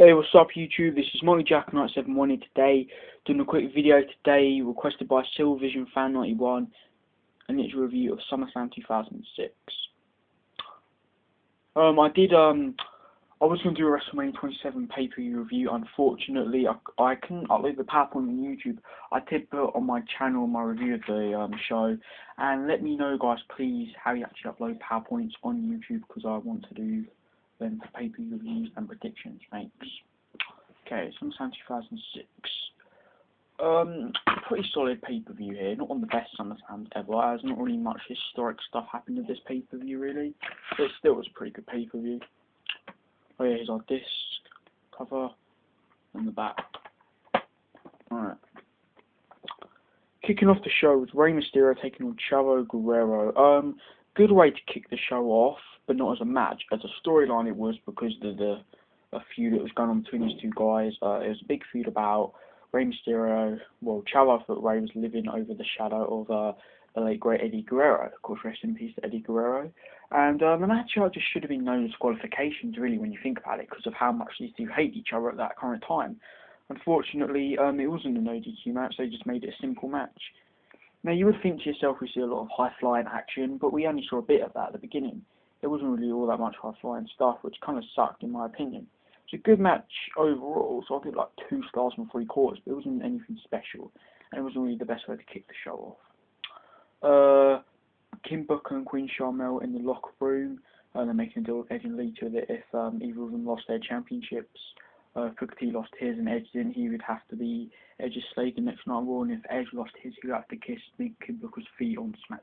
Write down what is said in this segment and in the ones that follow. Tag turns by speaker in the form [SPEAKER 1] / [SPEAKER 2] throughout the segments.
[SPEAKER 1] Hey, what's up YouTube? This is silvervisionfan91 here today, doing a quick video today requested by silvervisionfan91, and it's a review of SummerSlam 2006. I was going to do a WrestleMania 27 pay-per-view review. Unfortunately, I couldn't upload the PowerPoint on YouTube. I did put it on my channel, my review of the show, and let me know, guys, please, how you actually upload PowerPoints on YouTube, because I want to do them for pay-per-view reviews and predictions, thanks. Okay, SummerSlam 2006. Pretty solid pay-per-view here. Not one of the best SummerSlams ever. There's not really much historic stuff happened with this pay-per-view, really. But it still was a pretty good pay-per-view. Oh yeah, here's our disc cover on the back. Alright. Kicking off the show was Rey Mysterio taking on Chavo Guerrero. Good way to kick the show off, but not as a match. As a storyline it was, because of a feud that was going on between these two guys. It was a big feud about Rey Mysterio. Well, Chavo thought Rey was living over the shadow of the late great Eddie Guerrero. Of course, rest in peace to Eddie Guerrero. And the match just should have been known as qualifications, really, when you think about it, because of how much these two hate each other at that current time. Unfortunately, it wasn't a no DQ match. They just made it a simple match. Now, you would think to yourself we see a lot of high-flying action, but we only saw a bit of that at the beginning. There wasn't really all that much high-flying stuff, which kind of sucked, in my opinion. It's a good match overall, so I'll give it like 2 stars from 3 quarters, but it wasn't anything special, and it wasn't really the best way to kick the show off. Kim Booker and Queen Charmel in the locker room, they're making a deal with Edge and Lita that if either of them lost their championships, if Booker T lost his and Edge didn't, he would have to be Edge's slave the next night on Raw, and if Edge lost his, he would have to kiss Kim Booker's feet on SmackDown.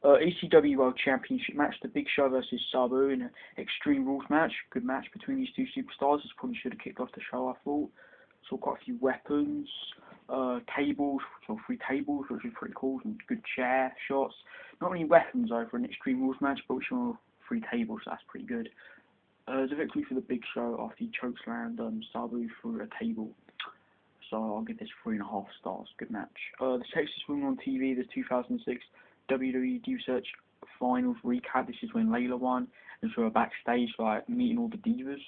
[SPEAKER 1] ECW World Championship match, The Big Show versus Sabu in an Extreme Rules match. Good match between these two superstars. This probably should have kicked off the show, I thought. Saw quite a few weapons, tables, saw 3 tables, which was pretty cool, some good chair shots. Not many weapons though for an Extreme Rules match, but we saw 3 tables, so that's pretty good. There's a victory for The Big Show after he chokeslammed Sabu through a table. So I'll give this 3.5 stars. Good match. The Texas Women on TV, the 2006 WWE Diva Search Finals recap. This is when Layla won, and so we're backstage, like, meeting all the divas.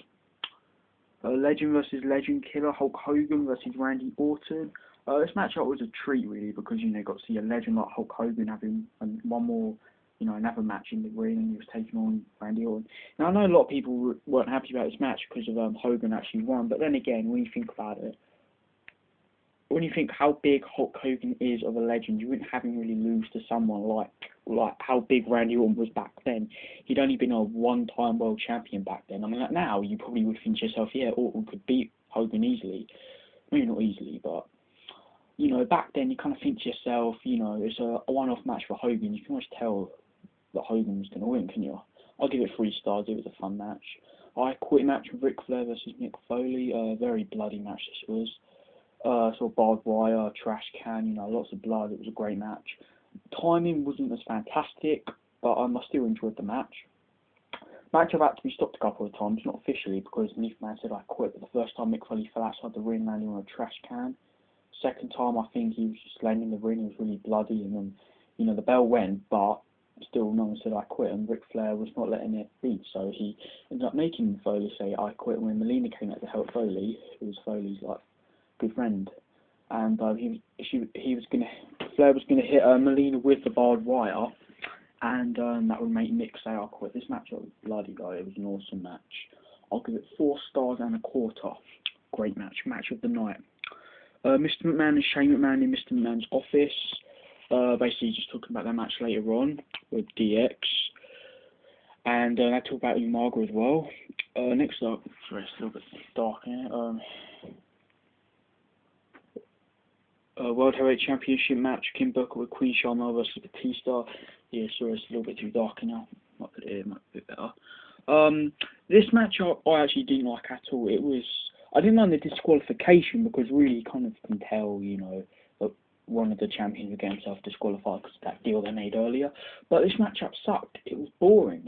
[SPEAKER 1] Legend versus Legend Killer, Hulk Hogan versus Randy Orton. This matchup was a treat, really, because, you know, got to see a legend like Hulk Hogan having one more, you know, another match in the ring, and he was taking on Randy Orton. Now, I know a lot of people weren't happy about this match because of Hogan actually won, but then again, when you think about it, when you think how big Hulk Hogan is of a legend, you wouldn't have him really lose to someone like how big Randy Orton was back then. He'd only been a 1-time world champion back then. I mean, like now, you probably would think to yourself, yeah, Orton could beat Hogan easily. Maybe not easily, but, you know, back then you kind of think to yourself, you know, it's a one-off match for Hogan. You can always tell that Hogan was going to win, can you? I'll give it 3 stars. It was a fun match. I Quit match with Ric Flair versus Mick Foley. Very bloody match this was. Sort of barbed wire, trash can, you know, lots of blood. It was a great match. Timing wasn't as fantastic, but I still enjoyed the match. Match have had to be stopped a couple of times, not officially, because Leaf Man said I quit, but the first time Mick Foley fell outside the ring landing on a trash can. Second time I think he was just landing in the ring, it was really bloody, and then, you know, the bell went, but still no one said I quit, and Ric Flair was not letting it be, so he ended up making Foley say I quit. When Melina came out to help Foley, who was Foley's like good friend, and Flair was gonna hit Melina with the barbed wire, and that would make Mick say I quit. This match was bloody, though. It was an awesome match. I'll give it 4 stars and a quarter. Great match. Match of the night. Mr. McMahon and Shane McMahon in Mr. McMahon's office. Basically just talking about that match later on with DX, and they talk about Umaga as well. Next up, sorry, it's a little bit dark here. World Heavyweight Championship match, Kim Booker with Queen Charmel versus Batista. Yeah, sorry, it's a little bit too dark now. Might put it here, might be a bit better. This match I actually didn't like at all. I didn't mind the disqualification, because really you kind of can tell, you know, that one of the champions would get himself disqualified because of that deal they made earlier. But this matchup sucked. It was boring.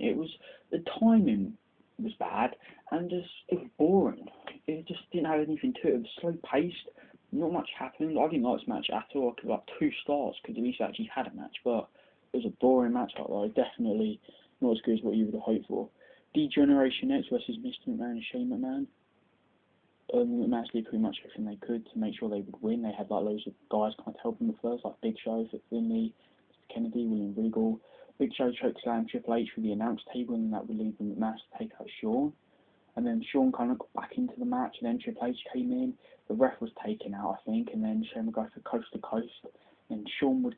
[SPEAKER 1] The timing was bad, and it was boring. It just didn't have anything to it. It was slow paced. Not much happened. I didn't like this match at all. I could like 2 stars because at least I actually had a match, but it was a boring match like that. Definitely not as good as what you would have hoped for. D-Generation X versus Mr. McMahon and Shane McMahon. McMahon did pretty much everything they could to make sure they would win. They had like loads of guys kind of helping them first, like Big Show, Fit Finlay, Kennedy, William Regal. Big Show chokeslammed Triple H through the announce table, and that would leave the McMahon to take out Shawn. And then Shawn kind of got back into the match, and then Triple H came in. The ref was taken out, I think, and then Shane would go for coast to coast, and Shawn would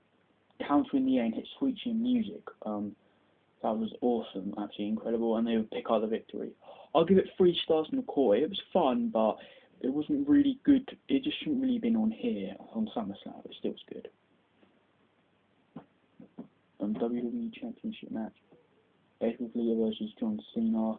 [SPEAKER 1] counter in the air and hit Sweet Chin music. That was awesome, absolutely incredible, and they would pick up the victory. I'll give it 3 stars in the core. It was fun, but it wasn't really good. It just shouldn't really been on here, on SummerSlam, but it still was good. WWE Championship match. David Lee versus John Cena.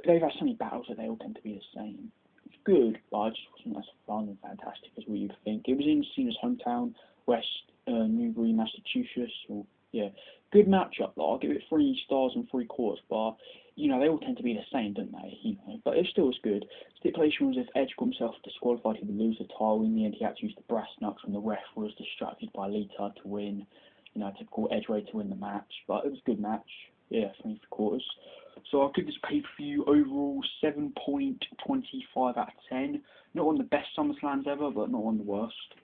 [SPEAKER 1] They've had so many battles that they all tend to be the same. It's good, but it just wasn't as fun and fantastic as what you'd think. It was in Cena's hometown, West Newbury, Massachusetts. Or, yeah, good matchup. I'll give it 3 stars and 3/4, but you know they all tend to be the same, don't they? You know, but it still was good. Stipulation was if Edge got himself disqualified, he would lose the title. In the end, he had to use the brass knucks, and the ref was distracted by Lita to win. You know, typical Edge way to win the match, but it was a good match. Yeah, 3/4. So I'll give this pay-per-view overall 7.25 out of 10. Not one of the best SummerSlams ever, but not one of the worst.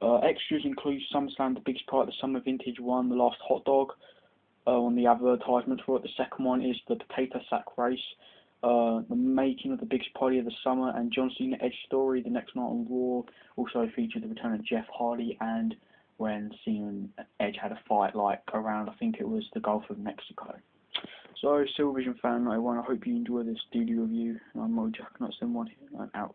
[SPEAKER 1] Extras include SummerSlam, the biggest part of the Summer Vintage one, the last hot dog on the advertisement for it. The second one is the potato sack race, the making of the biggest party of the summer, and John Cena Edge story the next night on Raw. Also featured the return of Jeff Hardy and when Cena and Edge had a fight like around, I think it was the Gulf of Mexico. So, silvervisionfan91, I hope you enjoy this DD review. I'm Mo Jack, not someone here. I'm out.